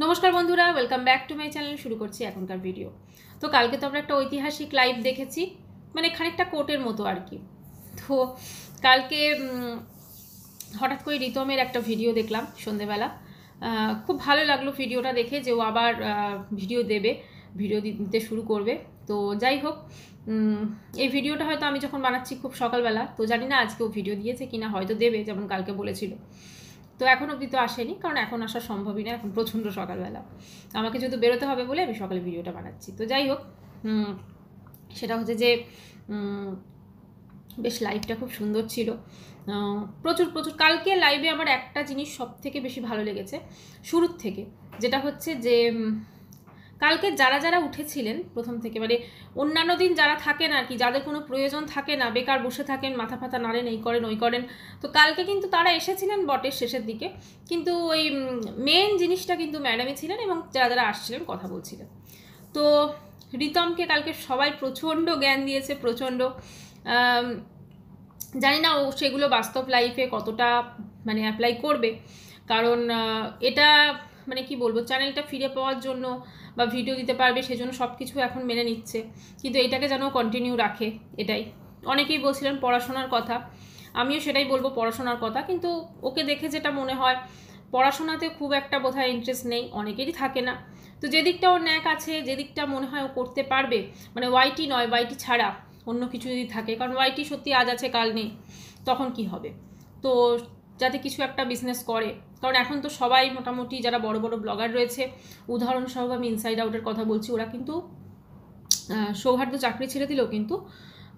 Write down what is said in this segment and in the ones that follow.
নমস্কার বন্ধুরা, welcome back to my channel. শুরু করছি এখনকার ভিডিও। তো কালকে তো আমরা একটা ঐতিহাসিক লাইভ দেখেছি, মানে খানিকটা কোর্টের মতো আর কি। তো কালকে হঠাৎ করে রিতমের একটা ভিডিও দেখলাম সন্ধেবেলা। খুব ভালো লাগলো ভিডিওটা দেখে, যে ও আবার ভিডিও দেবে, ভিডিও দিতে শুরু করবে। তো যাই হোক, এই ভিডিওটা হয়তো আমি যখন বানাচ্ছি খুব সকালবেলা, তো জানি না আজকে ও ভিডিও দিয়েছে কিনা, হয়তো দেবে যেমন কালকে বলেছিল। তো এখন অবধি তো আসেনি, কারণ এখন আসা সম্ভবই না, এখন প্রচণ্ড সকালবেলা। আমাকে যেহেতু বেরোতে হবে বলে আমি সকালে ভিডিওটা বানাচ্ছি। তো যাই হোক, সেটা হচ্ছে যে বেশ লাইভটা খুব সুন্দর ছিল, প্রচুর কালকে লাইভে আমার একটা জিনিস সব থেকে বেশি ভালো লেগেছে শুরুর থেকে, যেটা হচ্ছে যে কালকে যারা যারা উঠেছিলেন প্রথম থেকে, মানে অন্যান্য দিন যারা থাকেন আর কি, যাদের কোনো প্রয়োজন থাকে না, বেকার বসে থাকেন, মাথা ফাথা নাড়েন, এই করেন ওই করেন, তো কালকে কিন্তু তারা এসেছিলেন বটে শেষের দিকে, কিন্তু ওই মেন জিনিসটা কিন্তু ম্যাডামই ছিলেন, এবং যারা যারা আসছিলেন কথা বলছিলেন। তো রিতমকে কালকে সবাই প্রচণ্ড জ্ঞান দিয়েছে, প্রচণ্ড। জানি না ও সেগুলো বাস্তব লাইফে কতটা মানে অ্যাপ্লাই করবে, কারণ এটা মানে কি বলবো, চ্যানেলটা ফিরে পাওয়ার জন্য বা ভিডিও দিতে পারবে সেজন্য সব কিছু এখন মেনে নিচ্ছে, কিন্তু এইটাকে যেন কন্টিনিউ রাখে, এটাই। অনেকেই বলছিলেন পড়াশোনার কথা, আমিও সেটাই বলবো, পড়াশোনার কথা। কিন্তু ওকে দেখে যেটা মনে হয়, পড়াশোনাতে খুব একটা বোধহয় ইন্টারেস্ট নেই, অনেকেরই থাকে না। তো যে দিকটা ওর ন্যাক আছে, যে দিকটা মনে হয় ও করতে পারবে, মানে ওয়াইটি নয়, ওয়াইটি ছাড়া অন্য কিছু যদি থাকে, কারণ ওয়াইটি সত্যি আজ আছে কাল নেই, তখন কি হবে। তো যাতে কিছু একটা বিজনেস করে, কারণ এখন তো সবাই মোটামুটি যারা বড় বড় ব্লগার রয়েছে, উদাহরণস্বরূপ আমি ইনসাইড আউটের কথা বলছি, ওরা কিন্তু সৌহার্দ্য চাকরি ছেড়ে দিলেও কিন্তু,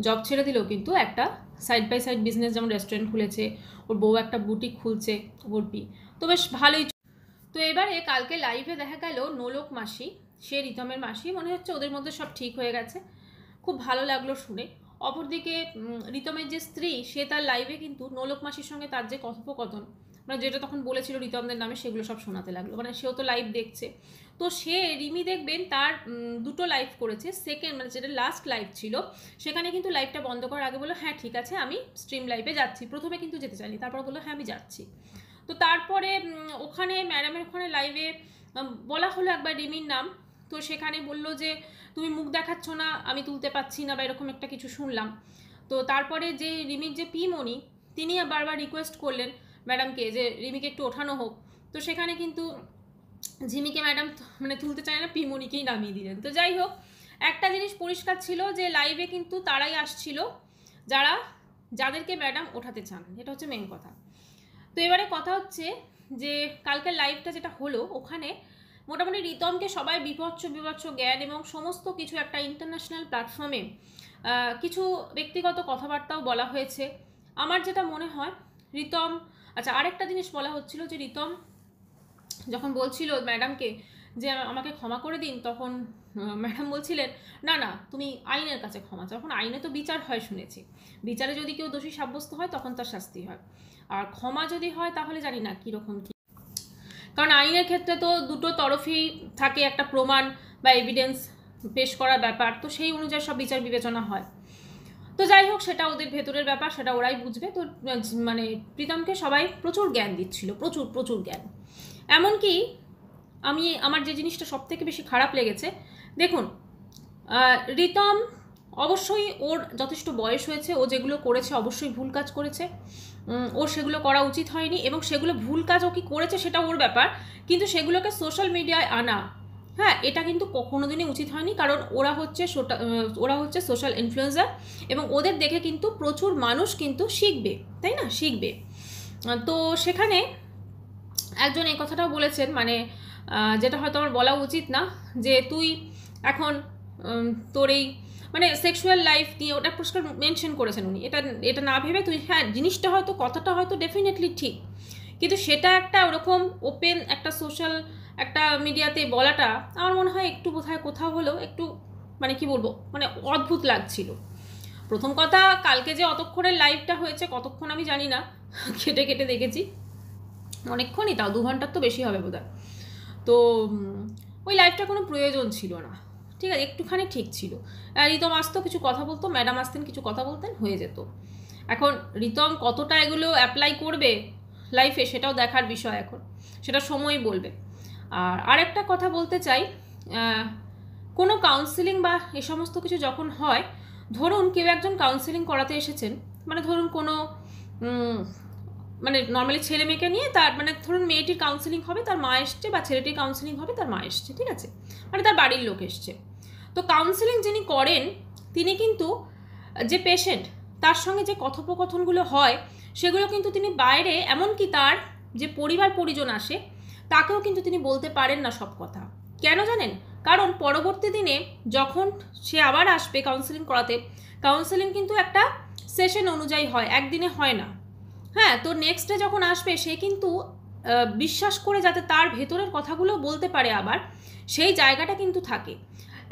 জব ছেড়ে দিলেও কিন্তু একটা সাইড বাই সাইড বিজনেস, যেমন রেস্টুরেন্ট খুলেছে, ওর বউ একটা বুটিক খুলছে, ওরপি, তো বেশ ভালোই। তো এবারে কালকে লাইভে দেখা গেল নোলক মাসি, সে রিতমের মাসি, মনে হচ্ছে ওদের মধ্যে সব ঠিক হয়ে গেছে, খুব ভালো লাগলো শুনে। অপরদিকে রিতমের যে স্ত্রী, সে তার লাইভে কিন্তু নোলক মাসির সঙ্গে তার যে কথোপকথন, মানে যেটা তখন বলেছিল রিতমদের নামে, সেগুলো সব শোনাতে লাগলো, মানে সেও তো লাইভ দেখছে। তো সে রিমি দেখবেন তার দুটো লাইভ করেছে, সেকেন্ড মানে যেটা লাস্ট লাইভ ছিল, সেখানে কিন্তু লাইভটা বন্ধ করার আগে বললো হ্যাঁ ঠিক আছে আমি স্ট্রিম লাইভে যাচ্ছি, প্রথমে কিন্তু যেতে চাইনি, তারপর বললো হ্যাঁ আমি যাচ্ছি। তো তারপরে ওখানে ম্যাডামের ওখানে লাইভে বলা হলো একবার রিমির নাম, তো সেখানে বললো যে তুমি মুখ দেখাচ্ছ না, আমি তুলতে পারছি না, বা এরকম একটা কিছু শুনলাম। তো তারপরে যে রিমির যে পিমণি, তিনি বারবার রিকোয়েস্ট করলেন ম্যাডামকে যে রিমিকে একটু ওঠানো হোক, তো সেখানে কিন্তু ঝিমিকে ম্যাডাম মানে তুলতে চায় না, পিমণিকেই নামিয়ে দিলেন। তো যাই হোক, একটা জিনিস পরিষ্কার ছিল যে লাইভে কিন্তু তারাই আসছিল যাদেরকে ম্যাডাম ওঠাতে চান, এটা হচ্ছে মেন কথা। তো এবারে কথা হচ্ছে যে কালকের লাইভটা যেটা হলো, ওখানে মোটামুটি রিতমকে সবাই বিভৎস জ্ঞান এবং সমস্ত কিছু একটা ইন্টারন্যাশনাল প্ল্যাটফর্মে কিছু ব্যক্তিগত কথাবার্তাও বলা হয়েছে। আমার যেটা মনে হয় রিতম, আচ্ছা আরেকটা জিনিস বলা হচ্ছিল যে রিতম যখন বলছিল ম্যাডামকে যে আমাকে ক্ষমা করে দিন, তখন ম্যাডাম বলছিলেন না না তুমি আইনের কাছে ক্ষমা চাও, এখন আইনে তো বিচার হয় শুনেছি, বিচারে যদি কেউ দোষী সাব্যস্ত হয় তখন তার শাস্তি হয়, আর ক্ষমা যদি হয় তাহলে জানি না কীরকম কী, কারণ আইনের ক্ষেত্রে তো দুটো তরফেই থাকে একটা প্রমাণ বা এভিডেন্স পেশ করার ব্যাপার, তো সেই অনুযায়ী সব বিচার বিবেচনা হয়। তো যাই হোক, সেটা ওদের ভেতরের ব্যাপার, সেটা ওরাই বুঝবে। তো মানে প্রীতমকে সবাই প্রচুর জ্ঞান দিচ্ছিল, প্রচুর জ্ঞান। এমনকি আমার যে জিনিসটা সব থেকে বেশি খারাপ লেগেছে, দেখুন রিতম অবশ্যই ওর যথেষ্ট বয়স হয়েছে, ও যেগুলো করেছে অবশ্যই ভুল কাজ করেছে, ওর সেগুলো করা উচিত হয়নি, এবং সেগুলো ভুল কাজ ও কি করেছে সেটা ওর ব্যাপার, কিন্তু সেগুলোকে সোশ্যাল মিডিয়ায় আনা, হ্যাঁ এটা কিন্তু কোনো দিনই উচিত হয়নি, কারণ ওরা হচ্ছে সোশ্যাল ইনফ্লুয়েন্সার, এবং ওদের দেখে কিন্তু প্রচুর মানুষ কিন্তু শিখবে, তাই না, শিখবে। তো সেখানে একজন এই কথাটাও বলেছেন, মানে যেটা হয়তো আমার বলা উচিত না, যে তুই এখন তোর এই মানে সেক্সুয়াল লাইফ নিয়ে, ওটা পরিষ্কার মেনশন করেছেন উনি, এটা না ভেবে তুই, হ্যাঁ জিনিসটা হয়তো, কথাটা হয়তো ডেফিনেটলি ঠিক, কিন্তু সেটা একটা ওরকম ওপেন একটা সোশ্যাল একটা মিডিয়াতে বলাটা আমার মনে হয় একটু বোধহয় কোথাও হলেও একটু মানে কি বলবো, মানে অদ্ভুত লাগছিল। প্রথম কথা, কালকে যে অতক্ষণের লাইভটা হয়েছে, কতক্ষণ আমি জানি না, কেটে দেখেছি অনেকক্ষণই, তাও 2 ঘন্টার তো বেশি হবে বোধহয়। তো ওই লাইভটা কোনো প্রয়োজন ছিল না, ঠিক আছে, একটুখানি ঠিক ছিল। রিতম আসতো, কিছু কথা বলতো, ম্যাডাম আসতেন, কিছু কথা বলতেন, হয়ে যেত। এখন রিতম কতটা এগুলো অ্যাপ্লাই করবে লাইফে, সেটাও দেখার বিষয়, এখন সেটা সময় বলবে। আর আরেকটা কথা বলতে চাই, কোনো কাউন্সিলিং বা এ সমস্ত কিছু যখন হয়, ধরুন কেউ একজন কাউন্সিলিং করাতে এসেছেন, মানে ধরুন কোনো মানে নর্মালি ছেলে মেয়েকে নিয়ে তার মানে ধরুন মেয়েটির কাউন্সিলিং হবে, তার মা এসছে, বা ছেলেটির কাউন্সিলিং হবে, তার মা এসছে, ঠিক আছে, মানে তার বাড়ির লোক এসছে। তো কাউন্সিলিং যিনি করেন তিনি কিন্তু যে পেশেন্ট তার সঙ্গে যে কথোপকথনগুলো হয় সেগুলো কিন্তু তিনি বাইরে, এমনকি তার যে পরিবার পরিজন আসে তাকেও কিন্তু তিনি বলতে পারেন না সব কথা। কেন জানেন? কারণ পরবর্তী দিনে যখন সে আবার আসবে কাউন্সিলিং করাতে, কাউন্সিলিং কিন্তু একটা সেশন অনুযায়ী হয়, একদিনে হয় না। হ্যাঁ, তো নেক্সট ডে যখন আসবে সে কিন্তু বিশ্বাস করে যাতে তার ভেতরের কথাগুলো বলতে পারে আবার, সেই জায়গাটা কিন্তু থাকে।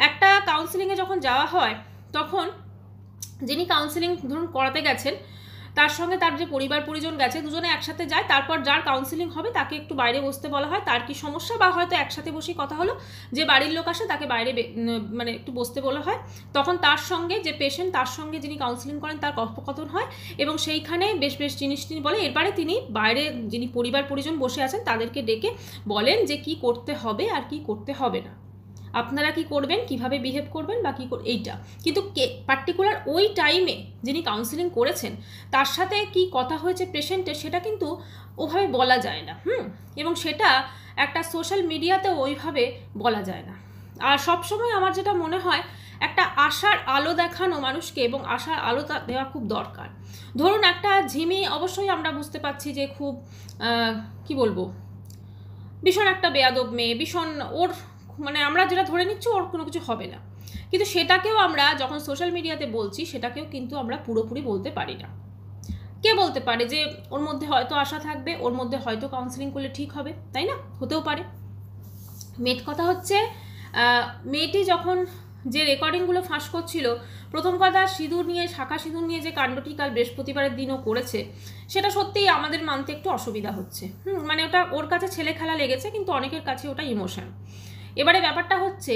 একটা কাউন্সিলিংয়ে যখন যাওয়া হয় তখন যিনি কাউন্সিলিং ধরুন করাতে গেছেন তার সঙ্গে তার যে পরিবার পরিজন গেছে, দুজনে একসাথে যায়, তারপর যার কাউন্সিলিং হবে তাকে একটু বাইরে বসতে বলা হয়, তার কি সমস্যা, বা হয়তো একসাথে বসে কথা হলো, যে বাড়ির লোক আসে তাকে বাইরে মানে একটু বসতে বলা হয়, তখন তার সঙ্গে যে পেশেন্ট তার সঙ্গে যিনি কাউন্সিলিং করেন তার কথোপকথন হয়, এবং সেইখানে বেশ বেশ জিনিস তিনি বলে। এরপরে তিনি বাইরে যিনি পরিবার পরিজন বসে আছেন তাদেরকে ডেকে বলেন যে কি করতে হবে আর কি করতে হবে না, আপনারা কি করবেন, কিভাবে বিহেভ করবেন, বা এইটা কিন্তু পার্টিকুলার ওই টাইমে যিনি কাউন্সিলিং করেছেন তার সাথে কি কথা হয়েছে পেশেন্টের সেটা কিন্তু ওভাবে বলা যায় না। এবং সেটা একটা সোশ্যাল মিডিয়াতেও ওইভাবে বলা যায় না। আর সবসময় আমার যেটা মনে হয়, একটা আশার আলো দেখানো মানুষকে, এবং আশার আলো দেওয়া খুব দরকার। ধরুন একটা ঝিমি, অবশ্যই আমরা বুঝতে পারছি যে খুব কি বলবো, ভীষণ একটা বেয়াদব মেয়ে, ভীষণ ওর মানে আমরা যেটা ধরে নিচ্ছি ওর কোনো কিছু হবে না, কিন্তু সেটাকেও আমরা যখন সোশ্যাল মিডিয়াতে বলছি সেটাকেও কিন্তু আমরা পুরোপুরি বলতে পারি না। কে বলতে পারে যে ওর মধ্যে হয়তো আশা থাকবে, ওর মধ্যে হয়তো কাউন্সিলিং করলে ঠিক হবে, তাই না? হতেও পারে। মেন কথা হচ্ছে মেয়েটি যখন যে রেকর্ডিংগুলো ফাঁস করছিল, প্রথম কথা সিঁদুর নিয়ে, শাখা সিঁদুর নিয়ে যে কাণ্ডটি কাল বৃহস্পতিবারের দিনও করেছে, সেটা সত্যিই আমাদের মানতে একটু অসুবিধা হচ্ছে। মানে ওটা ওর কাছে ছেলে খেলা লেগেছে, কিন্তু অনেকের কাছে ওটা ইমোশন। এবারে ব্যাপারটা হচ্ছে,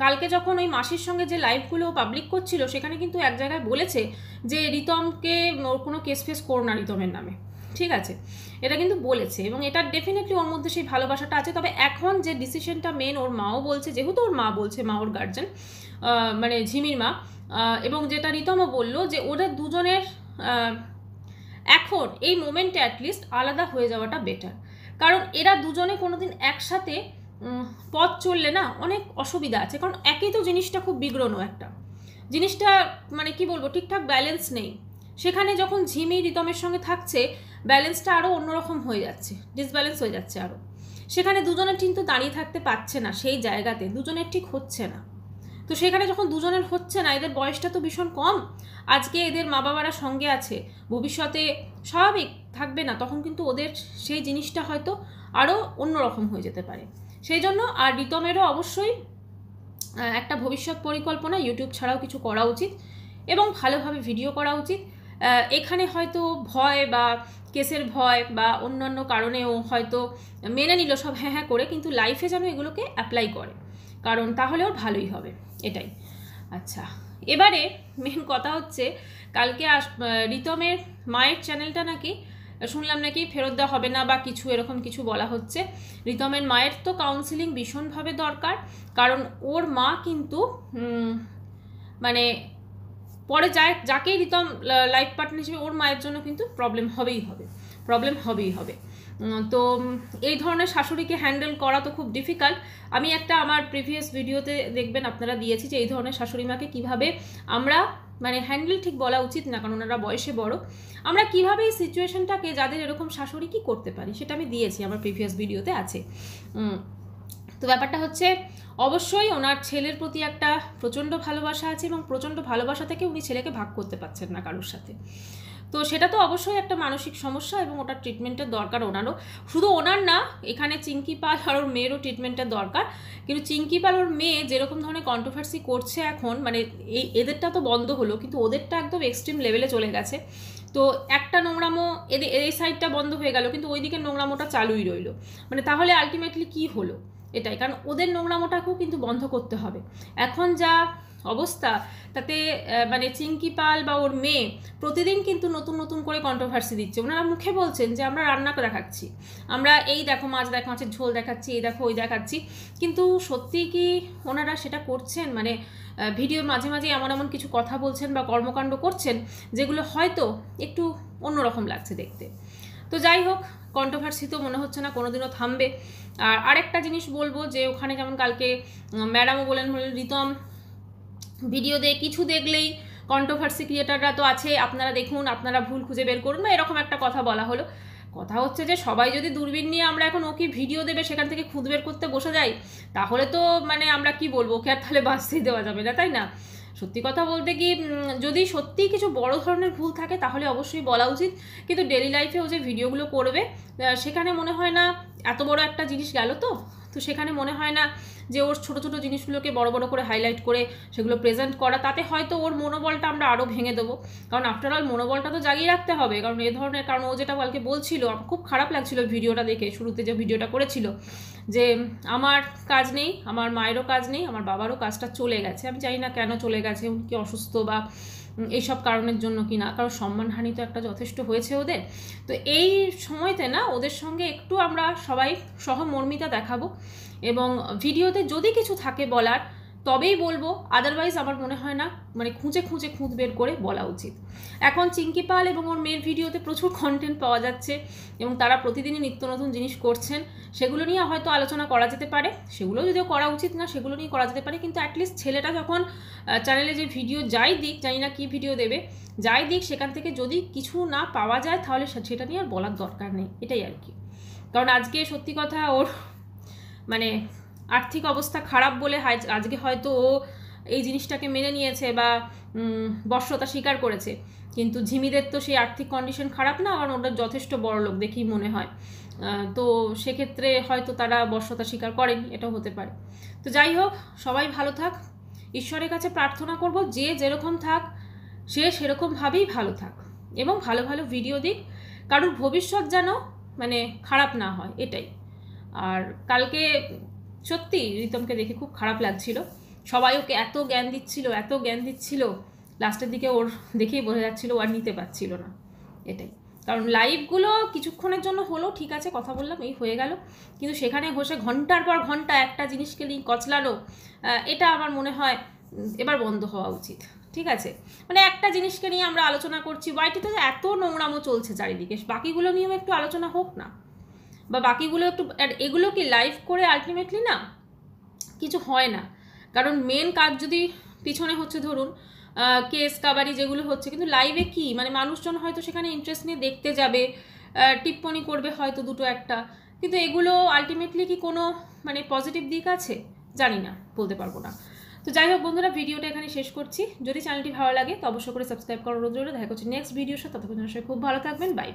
কালকে যখন ওই মাসির সঙ্গে যে লাইভগুলো পাবলিক করছিল সেখানে কিন্তু এক জায়গায় বলেছে যে রিতমকে ওর কোনো কেস ফেস করো না রিতমের নামে, ঠিক আছে, এটা কিন্তু বলেছে, এবং এটা ডেফিনেটলি ওর মধ্যে সেই ভালোবাসাটা আছে। তবে এখন যে ডিসিশনটা মেন ওর মাও বলছে, যেহেতু ওর মা বলছে, মা ওর গার্জেন, মানে ঝিমির মা, এবং যেটা রিতমও বললো যে ওদের দুজনের এখন এই মোমেন্টে অ্যাটলিস্ট আলাদা হয়ে যাওয়াটা বেটার। কারণ এরা দুজনে কোনোদিন একসাথে পথ চললে না অনেক অসুবিধা আছে, কারণ একই তো জিনিসটা খুব বিগ্রহ, একটা জিনিসটা মানে কি বলবো, ঠিকঠাক ব্যালেন্স নেই। সেখানে যখন ঝিমি রিতমের সঙ্গে থাকছে ব্যালেন্সটা আরও অন্যরকম হয়ে যাচ্ছে, ডিসব্যালেন্স হয়ে যাচ্ছে আরও। সেখানে দুজনের কিন্তু দাঁড়িয়ে থাকতে পারছে না, সেই জায়গাতে দুজনের ঠিক হচ্ছে না। তো সেখানে যখন দুজনের হচ্ছে না, এদের বয়সটা তো ভীষণ কম, আজকে এদের মা বাবারা সঙ্গে আছে, ভবিষ্যতে স্বাভাবিক থাকবে না, তখন কিন্তু ওদের সেই জিনিসটা হয়তো আরও অন্যরকম হয়ে যেতে পারে। সেই জন্য আর রিতমেরও অবশ্যই একটা ভবিষ্যৎ পরিকল্পনা ইউটিউব ছাড়াও কিছু করা উচিত, এবং ভালোভাবে ভিডিও করা উচিত। এখানে হয়তো ভয় বা কেসের ভয় বা অন্যান্য কারণেও হয়তো মেনে নিল সব হ্যাঁ হ্যাঁ করে, কিন্তু লাইফে যেন এগুলোকে অ্যাপ্লাই করে, কারণ তাহলে ওর ভালোই হবে, এটাই। আচ্ছা, এবারে মেন কথা হচ্ছে, কালকে রিতমের মায়ের চ্যানেলটা নাকি শুনলাম নাকি ফেরত দেওয়া হবে না বা কিছু এরকম কিছু বলা হচ্ছে। রিতমের মায়ের তো কাউন্সিলিং ভীষণভাবে দরকার, কারণ ওর মা কিন্তু মানে পরে যাকেই রিতম লাইফ পার্টনার হিসেবে, ওর মায়ের জন্য কিন্তু প্রবলেম হবেই হবে। তো এই ধরনের শাশুড়িকে হ্যান্ডেল করা তো খুব ডিফিকাল্ট। আমি একটা আমার প্রিভিয়াস ভিডিওতে দেখবেন আপনারা দিয়েছি যে এই ধরনের শাশুড়ি মাকে কীভাবে আমরা মানে হ্যান্ডেল ঠিক বলা উচিত না, কারণ ওনারা বয়সে বড়, আমরা কীভাবে এই সিচুয়েশনটাকে যাদের এরকম শাশুড়ি কী করতে পারি সেটা আমি দিয়েছি, আমার প্রিভিয়াস ভিডিওতে আছে। তো ব্যাপারটা হচ্ছে, অবশ্যই ওনার ছেলের প্রতি একটা প্রচণ্ড ভালোবাসা আছে, এবং প্রচণ্ড ভালোবাসা থেকে উনি ছেলেকে ভাগ করতে পারছেন না কারোর সাথে। তো সেটা তো অবশ্যই একটা মানসিক সমস্যা, এবং ওটার ট্রিটমেন্টের দরকার ওনারও, শুধু ওনার না, এখানে চিঙ্কি পাল আর ওর মেয়েরও ট্রিটমেন্টের দরকার। কিন্তু চিঙ্কি পাল ওর মেয়ে যেরকম ধরনের কন্ট্রোভার্সি করছে এখন, মানে এদেরটা তো বন্ধ হলো, কিন্তু ওদেরটা একদম এক্সট্রিম লেভেলে চলে গেছে। তো একটা নোংরামো এই সাইডটা বন্ধ হয়ে গেল, কিন্তু ওই দিকের নোংরামোটা চালুই রইল, মানে তাহলে আলটিমেটলি কি হলো? এটাই, কারণ ওদের নোংরামোটাকেও কিন্তু বন্ধ করতে হবে। এখন যা অবস্থা তাতে মানে চিঙ্কি পাল বা ওর মেয়ে প্রতিদিন কিন্তু নতুন নতুন করে কন্ট্রোভার্সি দিচ্ছে। ওনারা মুখে বলছেন যে আমরা রান্না দেখাচ্ছি, আমরা এই দেখো মাছ দেখো, মাছের ঝোল দেখাচ্ছি, এই দেখো ওই দেখাচ্ছি, কিন্তু সত্যি কি ওনারা সেটা করছেন? মানে ভিডিওর মাঝে মাঝে এমন এমন কিছু কথা বলছেন বা কর্মকাণ্ড করছেন যেগুলো হয়তো একটু অন্যরকম লাগছে দেখতে। তো যাই হোক, কন্ট্রোভার্সি তো মনে হচ্ছে না কোনোদিনও থামবে। আর আরেকটা জিনিস বলবো যে ওখানে যেমন কালকে ম্যাডামও বলেন রিতম ভিডিও কিছু দেখলেই কন্ট্রোভার্সি ক্রিয়েটাররা তো আছে, আপনারা দেখুন, আপনারা ভুল খুঁজে বের করুন, না এরকম একটা কথা বলা হলো। কথা হচ্ছে যে সবাই যদি দূরবীন নিয়ে আমরা এখন ওকে ভিডিও দেবে সেখান থেকে খুঁজ বের করতে বসে যাই, তাহলে তো মানে আমরা কি বলবো, ওকে আর তাহলে বাঁচতেই দেওয়া যাবে না, তাই না? সত্যি কথা বলতে কি, যদি সত্যিই কিছু বড় ধরনের ভুল থাকে তাহলে অবশ্যই বলা উচিত, কিন্তু ডেলি লাইফে ও যে ভিডিওগুলো করবে সেখানে মনে হয় না এত বড় একটা জিনিস গেল, তো সেখানে মনে হয় না যে ওর ছোট ছোট জিনিসগুলোকে বড় বড় করে হাইলাইট করে সেগুলো প্রেজেন্ট করা, তাতে হয়তো ওর মনোবলটা আমরা আরও ভেঙে দেবো। কারণ আফটারঅল মনোবলটা তো জাগিয়ে রাখতে হবে, কারণ এ ধরনের, কারণ ও যেটা কালকে বলছিল, আমার খুব খারাপ লাগছিল ভিডিওটা দেখে, শুরুতে যে ভিডিওটা করেছিল যে আমার কাজ নেই, আমার মায়েরও কাজ নেই, আমার বাবারও কাজটা চলে গেছে, আমি জানি না কেন চলে গেছে, উনি কি অসুস্থ বা এইসব কারণের জন্য কি না, কারণ সম্মানহানি তো একটা যথেষ্ট হয়েছে ওদের। তো এই সময়তে না ওদের সঙ্গে একটু আমরা সবাই সহমর্মিতা দেখাবো, এবং ভিডিওতে যদি কিছু থাকে বলার তবেই বলবো, আদারওয়াইজ আমার মনে হয় না মানে খুঁজ বের করে বলা উচিত। এখন চিঙ্কি পাল এবং ওর মেয়ের ভিডিওতে প্রচুর কন্টেন্ট পাওয়া যাচ্ছে এবং তারা প্রতিদিনই নিত্য নতুন জিনিস করছেন, সেগুলো নিয়ে হয়তো আলোচনা করা যেতে পারে, সেগুলো যদিও করা উচিত না, সেগুলো নিয়ে করা যেতে পারে, কিন্তু অ্যাটলিস্ট ছেলেটা যখন চ্যানেলে যে ভিডিও যাই দিক, জানি না কী ভিডিও দেবে, যাই দিক, সেখান থেকে যদি কিছু না পাওয়া যায় তাহলে সেটা নিয়ে আর বলার দরকার নেই, এটাই আর কি। কারণ আজকে সত্যি কথা ওর মানে আর্থিক অবস্থা খারাপ বলে আজকে হয়তো ও এই জিনিসটাকে মেনে নিয়েছে বা বশ্যতা স্বীকার করেছে, কিন্তু ঝিমিদের তো সেই আর্থিক কন্ডিশন খারাপ না, কারণ ওরা যথেষ্ট বড় লোক দেখেই মনে হয়, তো সেক্ষেত্রে হয়তো তারা বশ্যতা স্বীকার করেনি, এটাও হতে পারে। তো যাই হোক, সবাই ভালো থাক, ঈশ্বরের কাছে প্রার্থনা করব যে যেরকম থাক সে সেরকমভাবেই ভালো থাক এবং ভালো ভালো ভিডিও দিক, কারোর ভবিষ্যৎ যেন মানে খারাপ না হয়, এটাই। আর কালকে সত্যি রিতমকে দেখে খুব খারাপ লাগছিল, সবাই ওকে এত জ্ঞান দিচ্ছিল, লাস্টের দিকে ওর দেখেই বোঝা যাচ্ছিল ও আর নিতে পারছিল না, এটাই। কারণ লাইভগুলো কিছুক্ষণের জন্য হলো, ঠিক আছে, কথা বললাম, এই হয়ে গেল, কিন্তু সেখানে বসে ঘন্টার পর ঘন্টা একটা জিনিসকে নিয়ে কচলানো, এটা আমার মনে হয় এবার বন্ধ হওয়া উচিত, ঠিক আছে? মানে একটা জিনিসকে নিয়ে আমরা আলোচনা করছি, ওয়াইটিতে এত নোংরামো চলছে চারিদিকে, বাকিগুলো নিয়েও একটু আলোচনা হোক না, বা বাকিগুলো একটু, এগুলো কি লাইভ করে আলটিমেটলি না কিছু হয় না, কারণ মেন কাজ যদি পিছনে হচ্ছে ধরুন কেস কাবারি যেগুলো হচ্ছে, কিন্তু লাইভে কি মানে মানুষজন হয়তো সেখানে ইন্টারেস্ট নিয়ে দেখতে যাবে, টিপ্পনি করবে হয়তো দুটো একটা, কিন্তু এগুলো আলটিমেটলি কি কোনো মানে পজিটিভ দিক আছে, জানি না, বলতে পারবো না। তো যাই হোক বন্ধুরা, ভিডিওটা এখানে শেষ করছি, যদি চ্যানেলটি ভালো লাগে তো অবশ্যই করে সাবস্ক্রাইব করার অনুরোধ রইল। দেখা হচ্ছে নেক্সট ভিডিওর সাথে, ততক্ষণ খুব ভালো থাকবেন, বাই।